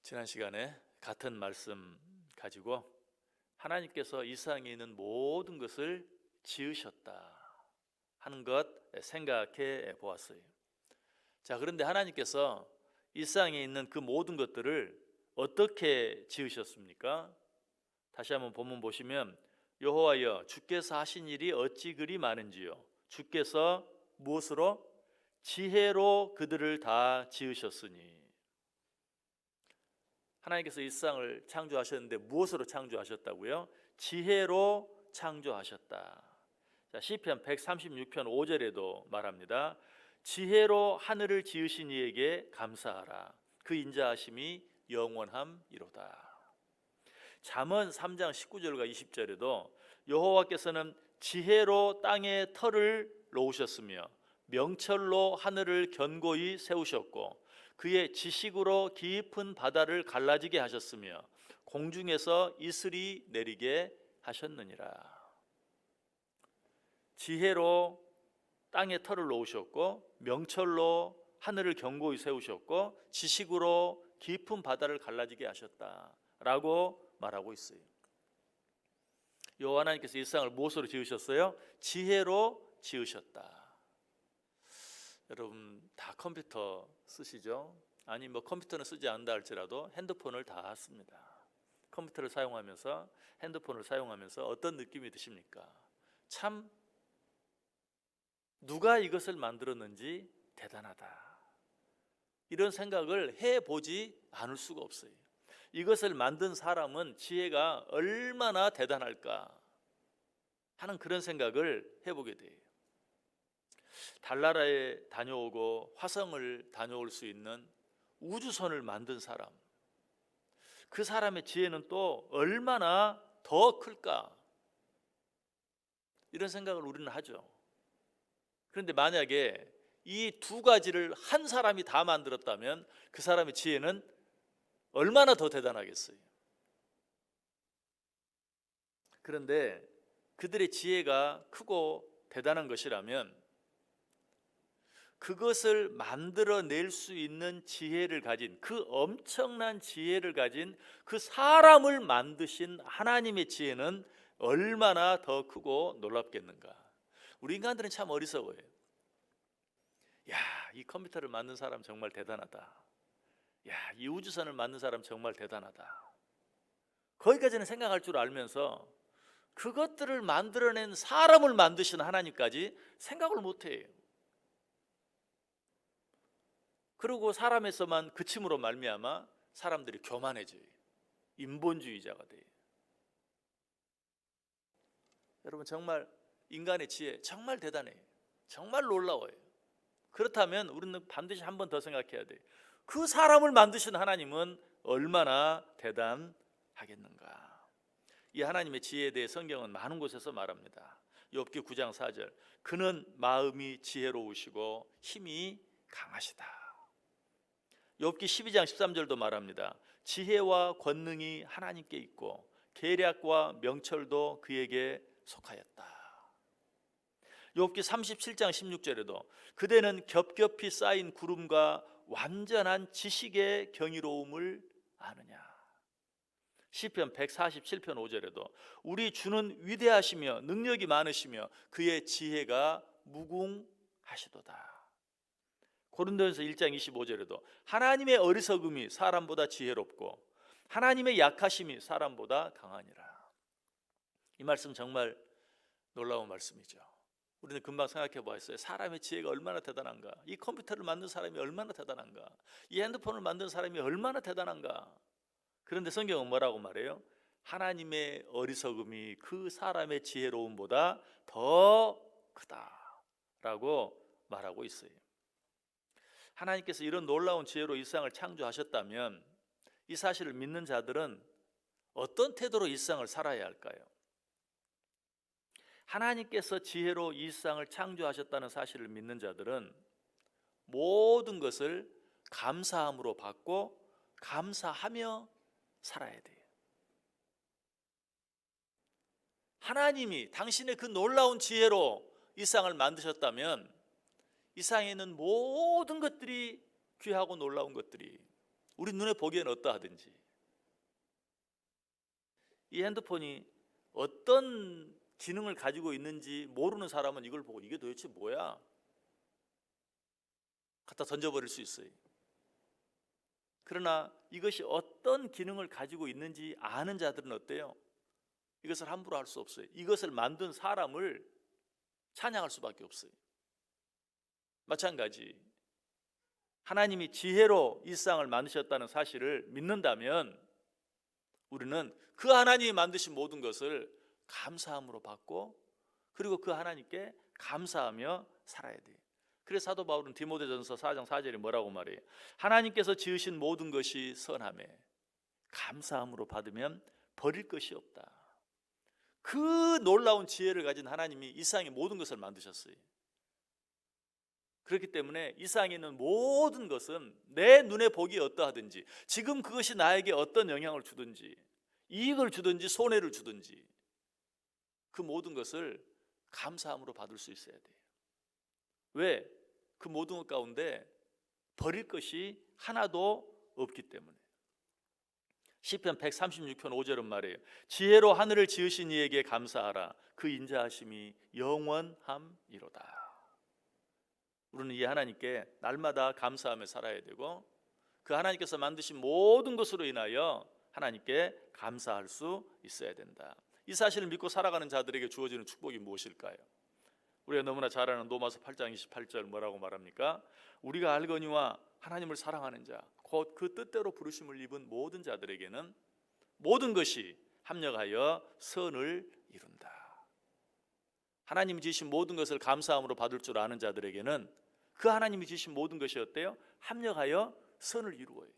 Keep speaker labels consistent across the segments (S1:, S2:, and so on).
S1: 지난 시간에 같은 말씀 가지고 하나님께서 이 세상에 있는 모든 것을 지으셨다 하는 것 생각해 보았어요. 자, 그런데 하나님께서 이 세상에 있는 그 모든 것들을 어떻게 지으셨습니까? 다시 한번 본문 보시면, 여호와여 주께서 하신 일이 어찌 그리 많은지요. 주께서 무엇으로? 지혜로 그들을 다 지으셨으니. 하나님께서 이 세상을 창조하셨는데 무엇으로 창조하셨다고요? 지혜로 창조하셨다. 자, 시편 136편 5절에도 말합니다. 지혜로 하늘을 지으신 이에게 감사하라. 그 인자하심이 영원함이로다. 잠언 3장 19절과 20절에도 여호와께서는 지혜로 땅에 터를 놓으셨으며 명철로 하늘을 견고히 세우셨고 그의 지식으로 깊은 바다를 갈라지게 하셨으며 공중에서 이슬이 내리게 하셨느니라. 지혜로 땅에 터를 놓으셨고 명철로 하늘을 견고히 세우셨고 지식으로 깊은 바다를 갈라지게 하셨다라고 말하고 있어요. 여호와 하나님께서 이 세상을 무엇으로 지으셨어요? 지혜로 지으셨다. 여러분 다 컴퓨터 쓰시죠? 아니 컴퓨터는 쓰지 않는다 할지라도 핸드폰을 다 씁니다. 컴퓨터를 사용하면서 핸드폰을 사용하면서 어떤 느낌이 드십니까? 참 누가 이것을 만들었는지 대단하다. 이런 생각을 해보지 않을 수가 없어요. 이것을 만든 사람은 지혜가 얼마나 대단할까 하는 그런 생각을 해보게 돼요. 달나라에 다녀오고 화성을 다녀올 수 있는 우주선을 만든 사람, 그 사람의 지혜는 또 얼마나 더 클까? 이런 생각을 우리는 하죠. 그런데 만약에 이 두 가지를 한 사람이 다 만들었다면 그 사람의 지혜는 얼마나 더 대단하겠어요. 그런데 그들의 지혜가 크고 대단한 것이라면 그것을 만들어낼 수 있는 지혜를 가진, 그 엄청난 지혜를 가진 그 사람을 만드신 하나님의 지혜는 얼마나 더 크고 놀랍겠는가. 우리 인간들은 참 어리석어요. 야, 이 컴퓨터를 만든 사람 정말 대단하다. 야, 이 우주선을 만든 사람 정말 대단하다. 거기까지는 생각할 줄 알면서 그것들을 만들어낸 사람을 만드신 하나님까지 생각을 못해요. 그리고 사람에서만 그침으로 말미암아 사람들이 교만해져요. 인본주의자가 돼요. 여러분 정말 인간의 지혜 정말 대단해요. 정말 놀라워요. 그렇다면 우리는 반드시 한 번 더 생각해야 돼요. 그 사람을 만드신 하나님은 얼마나 대단하겠는가. 이 하나님의 지혜에 대해 성경은 많은 곳에서 말합니다. 욥기 9장 4절, 그는 마음이 지혜로우시고 힘이 강하시다. 욥기 12장 13절도 말합니다. 지혜와 권능이 하나님께 있고 계략과 명철도 그에게 속하였다. 욥기 37장 16절에도 그대는 겹겹이 쌓인 구름과 완전한 지식의 경이로움을 아느냐. 시편 147편 5절에도 우리 주는 위대하시며 능력이 많으시며 그의 지혜가 무궁하시도다. 고린도전서 1장 25절에도 하나님의 어리석음이 사람보다 지혜롭고 하나님의 약하심이 사람보다 강하니라. 이 말씀 정말 놀라운 말씀이죠. 우리는 금방 생각해 보았어요. 사람의 지혜가 얼마나 대단한가. 이 컴퓨터를 만든 사람이 얼마나 대단한가. 이 핸드폰을 만든 사람이 얼마나 대단한가. 그런데 성경은 뭐라고 말해요? 하나님의 어리석음이 그 사람의 지혜로움보다 더 크다라고 말하고 있어요. 하나님께서 이런 놀라운 지혜로 이 세상을 창조하셨다면 이 사실을 믿는 자들은 어떤 태도로 이 세상을 살아야 할까요? 하나님께서 지혜로 이 세상을 창조하셨다는 사실을 믿는 자들은 모든 것을 감사함으로 받고 감사하며 살아야 돼요. 하나님이 당신의 그 놀라운 지혜로 이 세상을 만드셨다면 이 세상에 있는 모든 것들이 귀하고 놀라운 것들이 우리 눈에 보기에는 어떠하든지. 이 핸드폰이 어떤 기능을 가지고 있는지 모르는 사람은 이걸 보고 이게 도대체 뭐야? 갖다 던져버릴 수 있어요. 그러나 이것이 어떤 기능을 가지고 있는지 아는 자들은 어때요? 이것을 함부로 할 수 없어요. 이것을 만든 사람을 찬양할 수밖에 없어요. 마찬가지 하나님이 지혜로 이 세상을 만드셨다는 사실을 믿는다면 우리는 그 하나님이 만드신 모든 것을 감사함으로 받고 그리고 그 하나님께 감사하며 살아야 돼요. 그래서 사도 바울은 디모데전서 4장 4절에 뭐라고 말해요? 하나님께서 지으신 모든 것이 선하매 감사함으로 받으면 버릴 것이 없다. 그 놀라운 지혜를 가진 하나님이 이 세상의 모든 것을 만드셨어요. 그렇기 때문에 이 세상에 있는 모든 것은 내 눈에 보기 어떠하든지 지금 그것이 나에게 어떤 영향을 주든지 이익을 주든지 손해를 주든지 그 모든 것을 감사함으로 받을 수 있어야 돼요. 왜? 그 모든 것 가운데 버릴 것이 하나도 없기 때문에. 시편 136편 5절은 말이에요. 지혜로 하늘을 지으신 이에게 감사하라. 그 인자하심이 영원함이로다. 우리는 이 하나님께 날마다 감사하며 살아야 되고 그 하나님께서 만드신 모든 것으로 인하여 하나님께 감사할 수 있어야 된다. 이 사실을 믿고 살아가는 자들에게 주어지는 축복이 무엇일까요? 우리가 너무나 잘 아는 로마서 8장 28절 뭐라고 말합니까? 우리가 알거니와 하나님을 사랑하는 자 곧 그 뜻대로 부르심을 입은 모든 자들에게는 모든 것이 합력하여 선을 이룬다. 하나님이 지으신 모든 것을 감사함으로 받을 줄 아는 자들에게는 그 하나님이 지으신 모든 것이 어때요? 합력하여 선을 이루어요.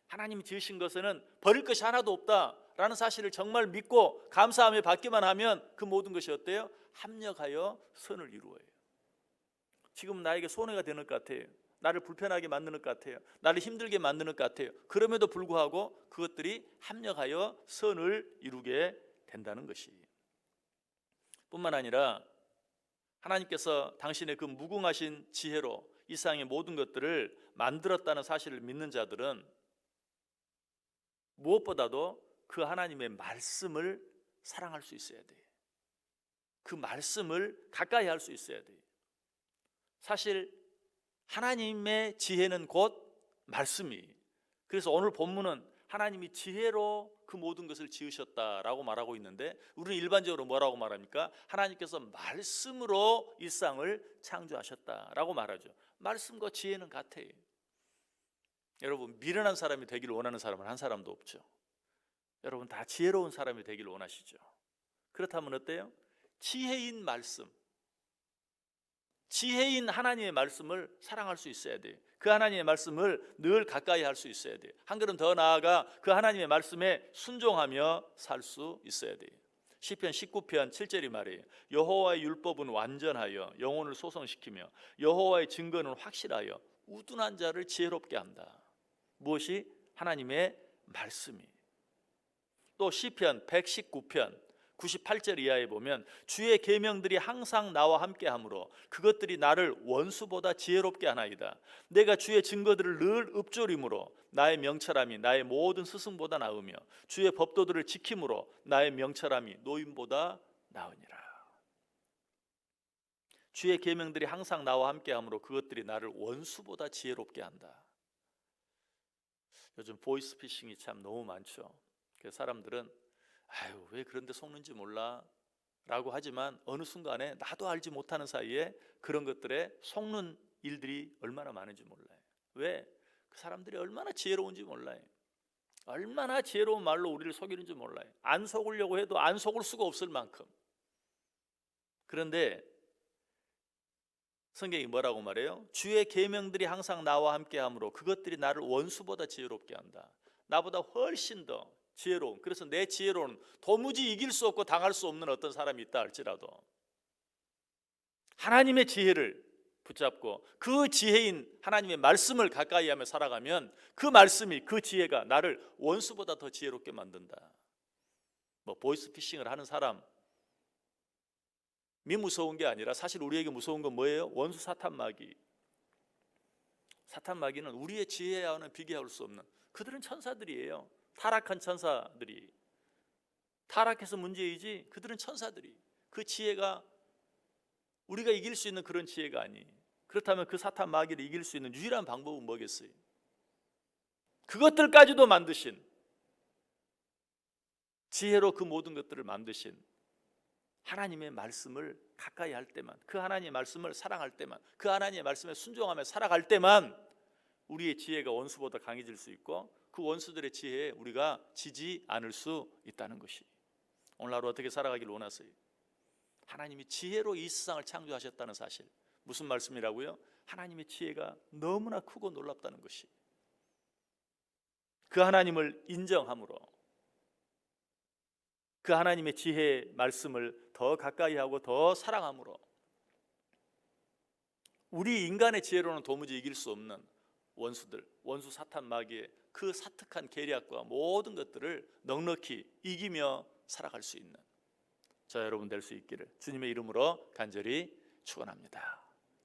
S1: 하나님이 지으신 것에는 버릴 것이 하나도 없다라는 사실을 정말 믿고 감사하며 받기만 하면 그 모든 것이 어때요? 합력하여 선을 이루어요. 지금 나에게 손해가 되는 것 같아요. 나를 불편하게 만드는 것 같아요. 나를 힘들게 만드는 것 같아요. 그럼에도 불구하고 그것들이 합력하여 선을 이루게 된다는 것이 뿐만 아니라 하나님께서 당신의 그 무궁하신 지혜로 이 세상의 모든 것들을 만들었다는 사실을 믿는 자들은 무엇보다도 그 하나님의 말씀을 사랑할 수 있어야 돼요. 그 말씀을 가까이 할 수 있어야 돼요. 사실 하나님의 지혜는 곧 말씀이. 그래서 오늘 본문은 하나님이 지혜로 그 모든 것을 지으셨다라고 말하고 있는데 우리는 일반적으로 뭐라고 말합니까? 하나님께서 말씀으로 이 세상을 창조하셨다라고 말하죠. 말씀과 지혜는 같아요. 여러분 미련한 사람이 되기를 원하는 사람은 한 사람도 없죠. 여러분 다 지혜로운 사람이 되기를 원하시죠. 그렇다면 어때요? 지혜인 말씀, 지혜인 하나님의 말씀을 사랑할 수 있어야 돼요. 그 하나님의 말씀을 늘 가까이 할 수 있어야 돼요. 한 걸음 더 나아가 그 하나님의 말씀에 순종하며 살 수 있어야 돼요. 시편 19편 7절이 말이에요. 여호와의 율법은 완전하여 영혼을 소성시키며 여호와의 증거는 확실하여 우둔한 자를 지혜롭게 한다. 무엇이? 하나님의 말씀이. 또 시편 119편 98절 이하에 보면 주의 계명들이 항상 나와 함께하므로 그것들이 나를 원수보다 지혜롭게 하나이다. 내가 주의 증거들을 늘 읊조림으로 나의 명철함이 나의 모든 스승보다 나으며 주의 법도들을 지킴으로 나의 명철함이 노인보다 나으니라. 주의 계명들이 항상 나와 함께하므로 그것들이 나를 원수보다 지혜롭게 한다. 요즘 보이스피싱이 참 너무 많죠. 그래서 사람들은 아유 왜 그런데 속는지 몰라 라고 하지만 어느 순간에 나도 알지 못하는 사이에 그런 것들에 속는 일들이 얼마나 많은지 몰라요. 왜? 그 사람들이 얼마나 지혜로운지 몰라요. 얼마나 지혜로운 말로 우리를 속이는지 몰라요. 안 속으려고 해도 안 속을 수가 없을 만큼. 그런데 성경이 뭐라고 말해요? 주의 계명들이 항상 나와 함께하므로 그것들이 나를 원수보다 지혜롭게 한다. 나보다 훨씬 더 지혜로운, 그래서 내 지혜로운 도무지 이길 수 없고 당할 수 없는 어떤 사람이 있다 할지라도 하나님의 지혜를 붙잡고 그 지혜인 하나님의 말씀을 가까이 하며 살아가면 그 말씀이, 그 지혜가 나를 원수보다 더 지혜롭게 만든다. 뭐 보이스피싱을 하는 사람이 무서운 게 아니라 사실 우리에게 무서운 건 뭐예요? 원수 사탄 마귀. 사탄 마귀는 우리의 지혜와는 비교할 수 없는, 그들은 천사들이에요. 타락한 천사들이, 타락해서 문제이지 그들은 천사들이, 그 지혜가 우리가 이길 수 있는 그런 지혜가 아니에요. 그렇다면 그 사탄 마귀를 이길 수 있는 유일한 방법은 뭐겠어요? 그것들까지도 만드신, 지혜로 그 모든 것들을 만드신 하나님의 말씀을 가까이 할 때만, 그 하나님의 말씀을 사랑할 때만, 그 하나님의 말씀에 순종하며 살아갈 때만 우리의 지혜가 원수보다 강해질 수 있고, 그 원수들의 지혜에 우리가 지지 않을 수 있다는 것이, 오늘 하루 어떻게 살아가길 원하세요? 하나님이 지혜로 이 세상을 창조하셨다는 사실. 무슨 말씀이라고요? 하나님의 지혜가 너무나 크고 놀랍다는 것이, 그 하나님을 인정함으로, 그 하나님의 지혜의 말씀을 더 가까이 하고 더 사랑함으로 우리 인간의 지혜로는 도무지 이길 수 없는 원수들, 원수 사탄 마귀의 그 사특한 계략과 모든 것들을 넉넉히 이기며 살아갈 수 있는 저 여러분 될 수 있기를 주님의 이름으로 간절히 축원합니다.